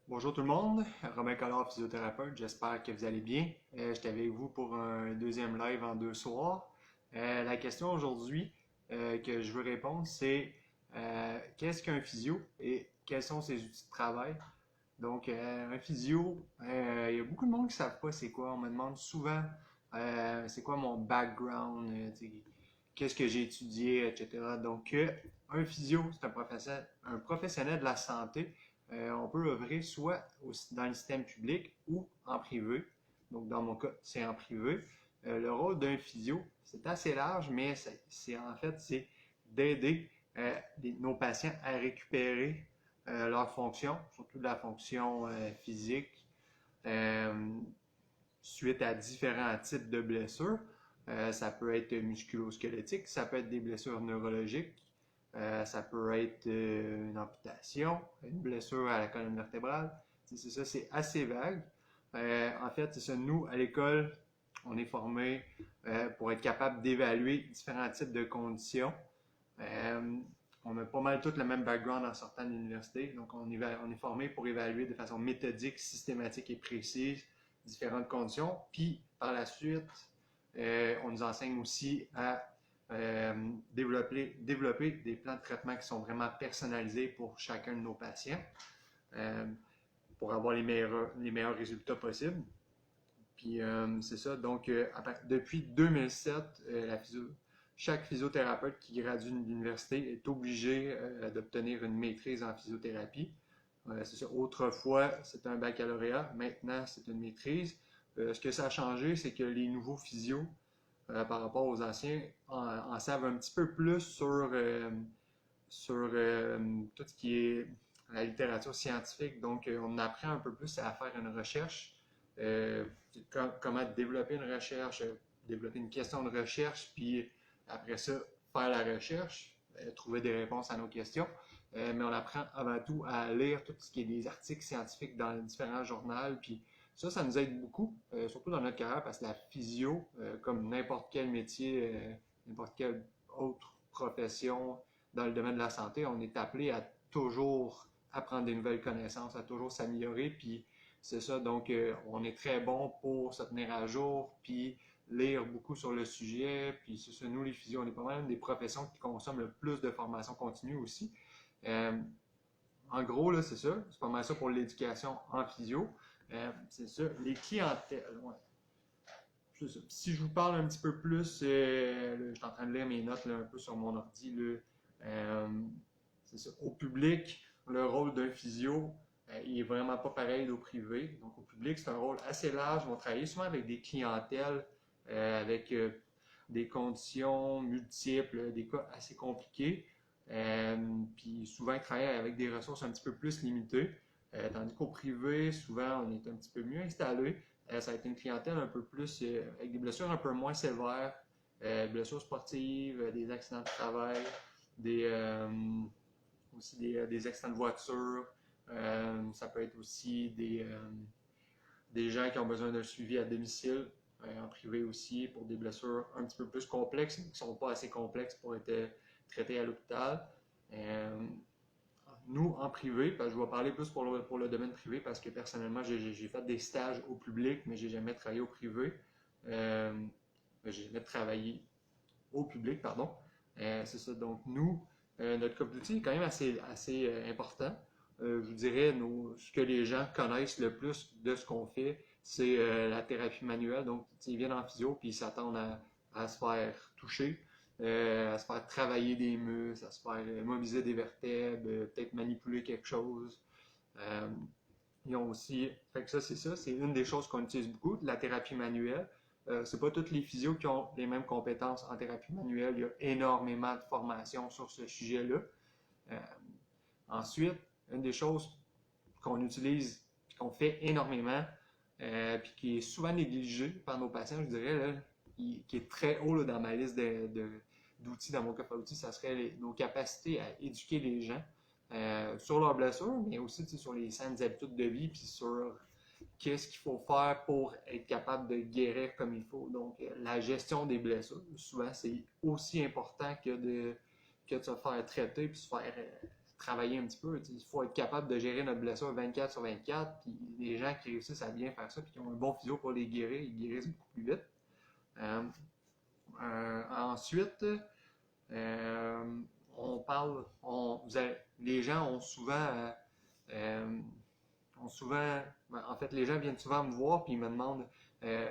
Bonjour tout le monde, Romain Collard, physiothérapeute, j'espère que vous allez bien. J'étais avec vous pour un deuxième live en 2 soirs. La question aujourd'hui que je veux répondre, c'est qu'est-ce qu'un physio et quels sont ses outils de travail? Donc, un physio, il y a beaucoup de monde qui ne savent pas c'est quoi. On me demande souvent c'est quoi mon background, qu'est-ce que j'ai étudié, etc. Donc, un physio, c'est un professionnel de la santé. On peut œuvrer soit dans le système public ou en privé. Donc, dans mon cas, c'est en privé. Le rôle d'un physio, c'est assez large, mais c'est d'aider nos patients à récupérer leurs fonctions, surtout de la fonction physique, euh, suite à différents types de blessures. Ça peut être musculo-squelettique, ça peut être des blessures neurologiques, ça peut être une amputation, une blessure à la colonne vertébrale. C'est ça, c'est assez vague. En fait, c'est ça, nous, à l'école, on est formé pour être capable d'évaluer différents types de conditions. Euh, on a pas mal tout le même background en sortant de l'université, donc on est formé pour évaluer de façon méthodique, systématique et précise différentes conditions. Puis par la suite, on nous enseigne aussi à développer des plans de traitement qui sont vraiment personnalisés pour chacun de nos patients euh, pour avoir les meilleurs résultats possibles. Puis c'est ça. Donc, depuis 2007, chaque physiothérapeute qui gradue de l'université est obligé d'obtenir une maîtrise en physiothérapie. C'est ça. Autrefois, c'était un baccalauréat. Maintenant, c'est une maîtrise. Ce que ça a changé, c'est que les nouveaux physios, par rapport aux anciens, en savent un petit peu plus sur tout ce qui est la littérature scientifique. Donc, on apprend un peu plus à faire une recherche, euh, comment développer une recherche, développer une question de recherche, puis après ça, faire la recherche, trouver des réponses à nos questions. Mais on apprend avant tout à lire tout ce qui est des articles scientifiques dans les différents journaux, puis ça nous aide beaucoup, surtout dans notre carrière, parce que la physio, comme n'importe quel métier, n'importe quelle autre profession, dans le domaine de la santé, on est appelé à toujours apprendre des nouvelles connaissances, à toujours s'améliorer. Puis c'est ça, donc on est très bon pour se tenir à jour, puis lire beaucoup sur le sujet. Puis c'est ça, nous les physios, on est pas mal une des professions qui consomment le plus de formation continue aussi. Euh, En gros, là, c'est ça. C'est pas mal ça pour l'éducation en physio. C'est ça. Les clientèles, ouais. C'est ça. Si je vous parle un petit peu plus, là, je suis en train de lire mes notes là, un peu sur mon ordi. Là. Euh, c'est ça. Au public, le rôle d'un physio, il est vraiment pas pareil au privé. Donc au public, c'est un rôle assez large. On va travailler souvent avec des clientèles, avec des conditions multiples, des cas assez compliqués. Puis souvent, ils travaillent avec des ressources un petit peu plus limitées. Tandis qu'au privé, souvent, on est un petit peu mieux installé. Ça a été une clientèle un peu plus, avec des blessures un peu moins sévères, blessures sportives, des accidents de travail, des, aussi des accidents de voiture. Ça peut être aussi des gens qui ont besoin d'un suivi à domicile, en privé aussi, pour des blessures un petit peu plus complexes, mais qui ne sont pas assez complexes pour être traitées à l'hôpital. Euh, Nous, en privé, parce que je vais parler plus pour le domaine privé parce que personnellement, j'ai fait des stages au public, mais j'ai jamais travaillé au privé. Euh, j'ai jamais travaillé au public, pardon. C'est ça. Donc, nous, notre communauté est quand même assez important. Je vous dirais, ce que les gens connaissent le plus de ce qu'on fait, c'est la thérapie manuelle. Donc, ils viennent en physio puis ils s'attendent à se faire toucher, à se faire travailler des muscles, à se faire mobiliser des vertèbres, peut-être manipuler quelque chose. Euh, Ils ont aussi, fait que ça, c'est une des choses qu'on utilise beaucoup, la thérapie manuelle. C'est pas tous les physios qui ont les mêmes compétences en thérapie manuelle. Il y a énormément de formations sur ce sujet-là. Euh, Ensuite, une des choses qu'on utilise, qu'on fait énormément, puis qui est souvent négligée par nos patients, je dirais, là, qui est très haut là, dans ma liste d'outils, dans mon coffre à outils, ça serait nos capacités à éduquer les gens sur leurs blessures, mais aussi sur les saines habitudes de vie, puis sur qu'est-ce qu'il faut faire pour être capable de guérir comme il faut. Donc, la gestion des blessures, souvent, c'est aussi important que de se faire traiter puis se faire travailler un petit peu. Il faut être capable de gérer notre blessure 24 sur 24. Puis les gens qui réussissent à bien faire ça, puis qui ont un bon physio pour les guérir, ils guérissent beaucoup plus vite. Ensuite, on parle, les gens ont souvent, en fait, les gens viennent souvent me voir puis ils me demandent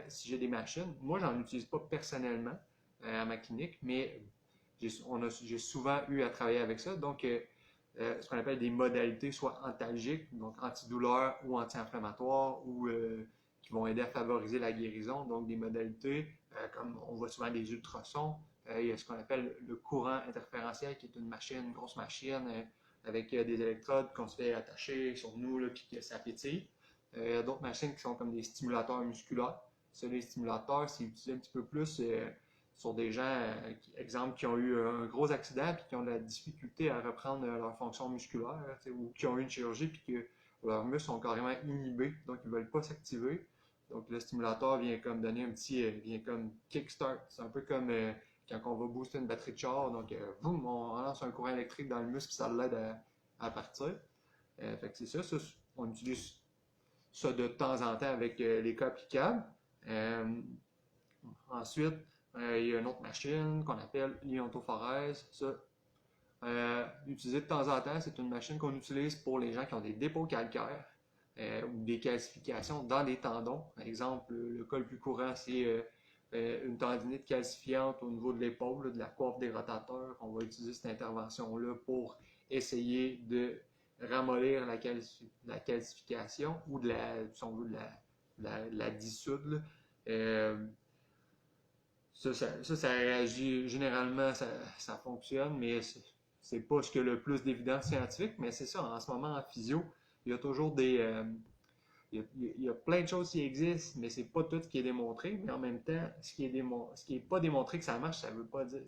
si j'ai des machines. Moi, j'en utilise pas personnellement à ma clinique, mais j'ai souvent eu à travailler avec ça. Donc, ce qu'on appelle des modalités, soit antalgiques, donc antidouleurs ou anti-inflammatoires, ou qui vont aider à favoriser la guérison. Donc, des modalités comme on voit souvent des ultrasons. Il y a ce qu'on appelle le courant interférentiel, qui est une grosse machine avec des électrodes qu'on se fait attacher sur nous, là, puis que ça pétille. Il y a d'autres machines qui sont comme des stimulateurs musculaires. Ça, les stimulateurs, c'est utilisé un petit peu plus sur des gens, exemple, qui ont eu un gros accident puis qui ont de la difficulté à reprendre leur fonction musculaire, ou qui ont eu une chirurgie puis que leurs muscles sont carrément inhibés, donc ils ne veulent pas s'activer. Donc le stimulateur vient comme donner vient comme kickstart. C'est un peu comme quand on va booster une batterie de char, donc boum, on lance un courant électrique dans le muscle puis ça l'aide à partir. Fait que c'est ça, on utilise ça de temps en temps avec les cas applicables. Ensuite, il y a une autre machine qu'on appelle l'iontophoreuse. Ça, utilisé de temps en temps, c'est une machine qu'on utilise pour les gens qui ont des dépôts calcaires ou des calcifications dans les tendons. Par exemple, le cas le plus courant, c'est une tendinite calcifiante au niveau de l'épaule, de la coiffe des rotateurs. On va utiliser cette intervention-là pour essayer de ramollir la calcification ou de la dissoudre. Ça réagit généralement, ça fonctionne, mais c'est pas ce que le plus d'évidence scientifique, mais c'est ça, en ce moment en physio, il y a toujours il y a plein de choses qui existent, mais c'est pas tout ce qui est démontré, mais en même temps, ce qui est pas démontré que ça marche, ça veut pas dire,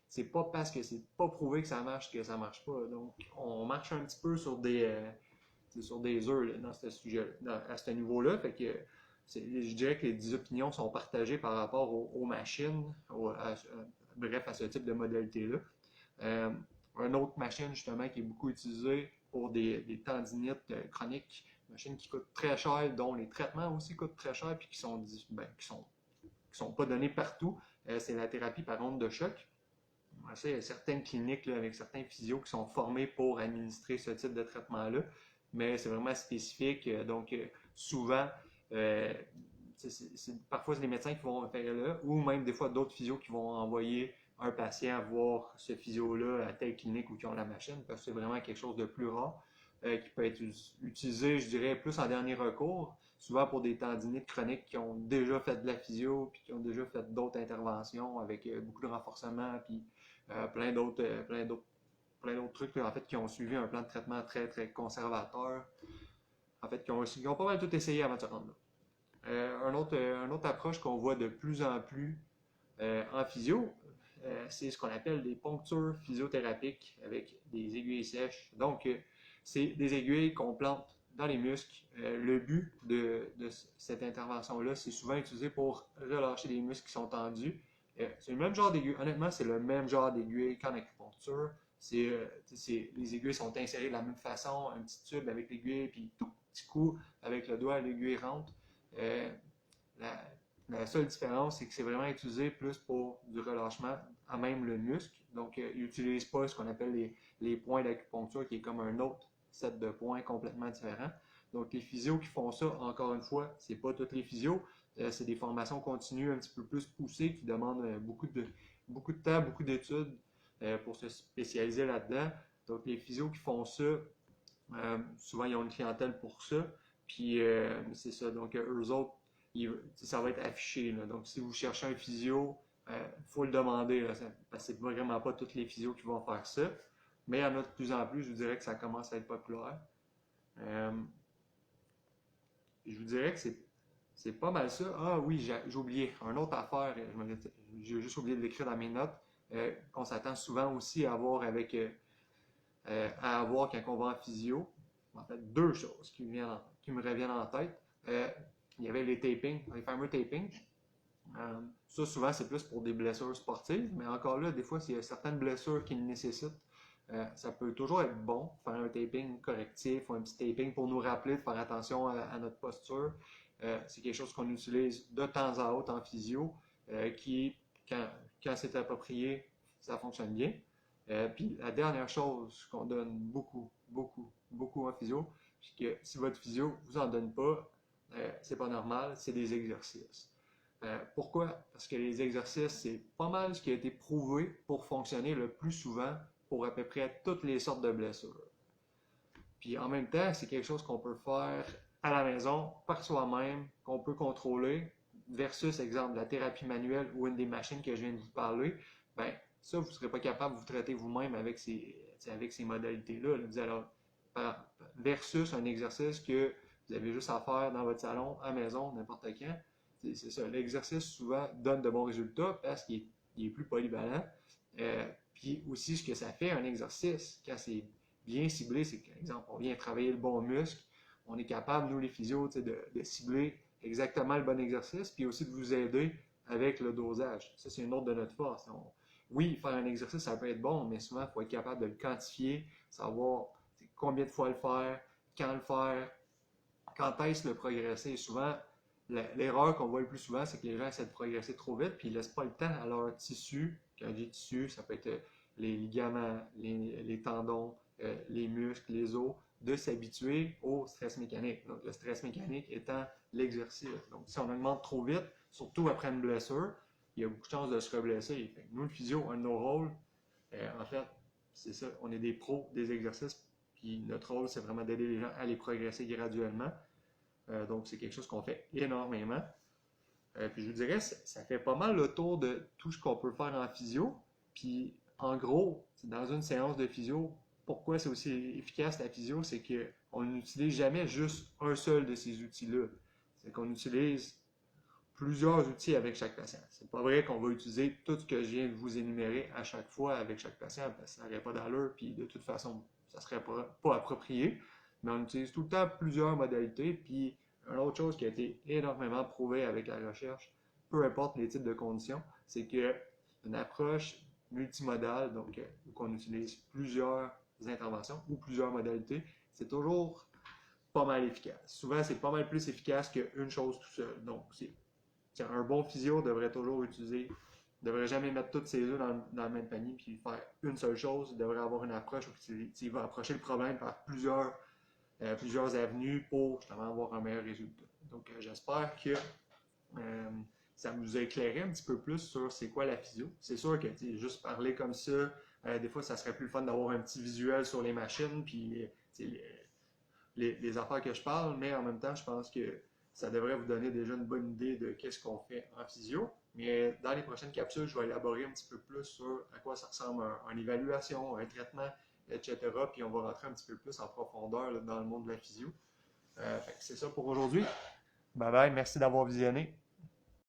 c'est pas parce que c'est pas prouvé que ça marche marche pas. Donc, on marche un petit peu sur des œufs là, dans ce sujet-là, à ce niveau-là, fait que je dirais que les opinions sont partagées par rapport aux machines, bref, à ce type de modalité-là. Une autre machine, justement, qui est beaucoup utilisée pour des tendinites chroniques, une machine qui coûte très cher, dont les traitements aussi coûtent très cher, puis qui sont pas donnés partout, c'est la thérapie par onde de choc. Il y a certaines cliniques là, avec certains physios qui sont formés pour administrer ce type de traitement-là, mais c'est vraiment spécifique, donc souvent, parfois c'est les médecins qui vont faire là, ou même des fois d'autres physios qui vont envoyer un patient voir ce physio-là à telle clinique où ils ont la machine, parce que c'est vraiment quelque chose de plus rare, qui peut être utilisé, je dirais, plus en dernier recours, souvent pour des tendinites chroniques qui ont déjà fait de la physio, puis qui ont déjà fait d'autres interventions avec beaucoup de renforcement, puis plein d'autres trucs, en fait, qui ont suivi un plan de traitement très, très conservateur, en fait, qui ont pas mal tout essayé avant de se rendre là. Une autre approche qu'on voit de plus en plus en physio, c'est ce qu'on appelle des ponctures physiothérapiques avec des aiguilles sèches. Donc, c'est des aiguilles qu'on plante dans les muscles. Le but de cette intervention-là, c'est souvent utilisé pour relâcher les muscles qui sont tendus. C'est le même genre d'aiguille. Honnêtement, c'est le même genre d'aiguille qu'en acupuncture. Les aiguilles sont insérées de la même façon, un petit tube avec l'aiguille, puis tout petit coup, avec le doigt, l'aiguille rentre. La seule différence, c'est que c'est vraiment utilisé plus pour du relâchement à même le muscle. Donc, ils n'utilisent pas ce qu'on appelle les points d'acupuncture, qui est comme un autre set de points complètement différent. Donc, les physios qui font ça, encore une fois, c'est pas toutes les physios. C'est des formations continues un petit peu plus poussées qui demandent beaucoup de temps, beaucoup d'études pour se spécialiser là-dedans. Donc, les physios qui font ça, souvent, ils ont une clientèle pour ça. Puis, c'est ça. Donc, eux autres, ça va être affiché. Là. Donc, si vous cherchez un physio, il faut le demander. Là, parce que c'est vraiment pas tous les physios qui vont faire ça. Mais il y en a de plus en plus. Je vous dirais que ça commence à être populaire. Je vous dirais que c'est pas mal ça. Ah oui, j'ai oublié. Une autre affaire, j'ai juste oublié de l'écrire dans mes notes, qu'on s'attend souvent aussi à avoir quand on va en physio. En fait, deux choses qui me reviennent en tête. Il y avait les tapings, les fameux tapings. Ça, souvent, c'est plus pour des blessures sportives, mais encore là, des fois, il y a certaines blessures qui nécessitent Ça peut toujours être bon, faire un taping correctif ou un petit taping pour nous rappeler de faire attention à notre posture. C'est quelque chose qu'on utilise de temps à autre en physio, qui, quand, quand c'est approprié, ça fonctionne bien. Puis la dernière chose qu'on donne beaucoup en physio, c'est que si votre physio vous en donne pas, c'est pas normal, c'est des exercices. Pourquoi? Parce que les exercices, c'est pas mal ce qui a été prouvé pour fonctionner le plus souvent pour à peu près toutes les sortes de blessures. Puis en même temps, c'est quelque chose qu'on peut faire à la maison, par soi-même, qu'on peut contrôler, versus, exemple, la thérapie manuelle ou une des machines que je viens de vous parler. Ben, ça, vous ne serez pas capable de vous traiter vous-même avec ces modalités-là. Vous allez, versus un exercice que vous avez juste à faire dans votre salon, à la maison, n'importe quand. C'est ça. L'exercice, souvent, donne de bons résultats parce qu'il est plus polyvalent. Puis aussi, ce que ça fait, un exercice, quand c'est bien ciblé, c'est qu'exemple, on vient travailler le bon muscle, on est capable, nous les physios, de cibler exactement le bon exercice, puis aussi de vous aider avec le dosage. Ça, c'est une autre de notre force. Oui, faire un exercice, ça peut être bon, mais souvent, il faut être capable de le quantifier, savoir combien de fois le faire, quand le faire, quand est-ce le progresser. Souvent, l'erreur qu'on voit le plus souvent, c'est que les gens essaient de progresser trop vite, puis ils ne laissent pas le temps à leur tissu. Quand je dis tissu, ça peut être les ligaments, les tendons, les muscles, les os, de s'habituer au stress mécanique. Donc, le stress mécanique étant l'exercice. Donc, si on augmente trop vite, surtout après une blessure, il y a beaucoup de chances de se reblesser. Nous, le physio, un de nos rôles, en fait, c'est ça, on est des pros des exercices, puis notre rôle, c'est vraiment d'aider les gens à les progresser graduellement. Donc, c'est quelque chose qu'on fait énormément. Puis je vous dirais, ça fait pas mal le tour de tout ce qu'on peut faire en physio. Puis en gros, dans une séance de physio, pourquoi c'est aussi efficace la physio, c'est qu'on n'utilise jamais juste un seul de ces outils-là. C'est qu'on utilise plusieurs outils avec chaque patient. C'est pas vrai qu'on va utiliser tout ce que je viens de vous énumérer à chaque fois avec chaque patient, parce que ça n'aurait pas d'allure, puis de toute façon, ça serait pas approprié. Mais on utilise tout le temps plusieurs modalités, puis une autre chose qui a été énormément prouvée avec la recherche, peu importe les types de conditions, c'est qu'une approche multimodale, donc où on utilise plusieurs interventions ou plusieurs modalités, c'est toujours pas mal efficace. Souvent, c'est pas mal plus efficace qu'une chose tout seul. Donc, un bon physio devrait toujours utiliser, ne devrait jamais mettre toutes ses œufs dans le même panier puis faire une seule chose. Il devrait avoir une approche où il va approcher le problème par plusieurs avenues pour justement avoir un meilleur résultat. Donc, j'espère que ça vous a éclairé un petit peu plus sur c'est quoi la physio. C'est sûr que juste parler comme ça, des fois, ça serait plus le fun d'avoir un petit visuel sur les machines puis les affaires que je parle, mais en même temps, je pense que ça devrait vous donner déjà une bonne idée de qu'est-ce qu'on fait en physio. Mais dans les prochaines capsules, je vais élaborer un petit peu plus sur à quoi ça ressemble une évaluation, un traitement, etc. Puis on va rentrer un petit peu plus en profondeur là, dans le monde de la physio. C'est ça pour aujourd'hui. Bye bye, merci d'avoir visionné.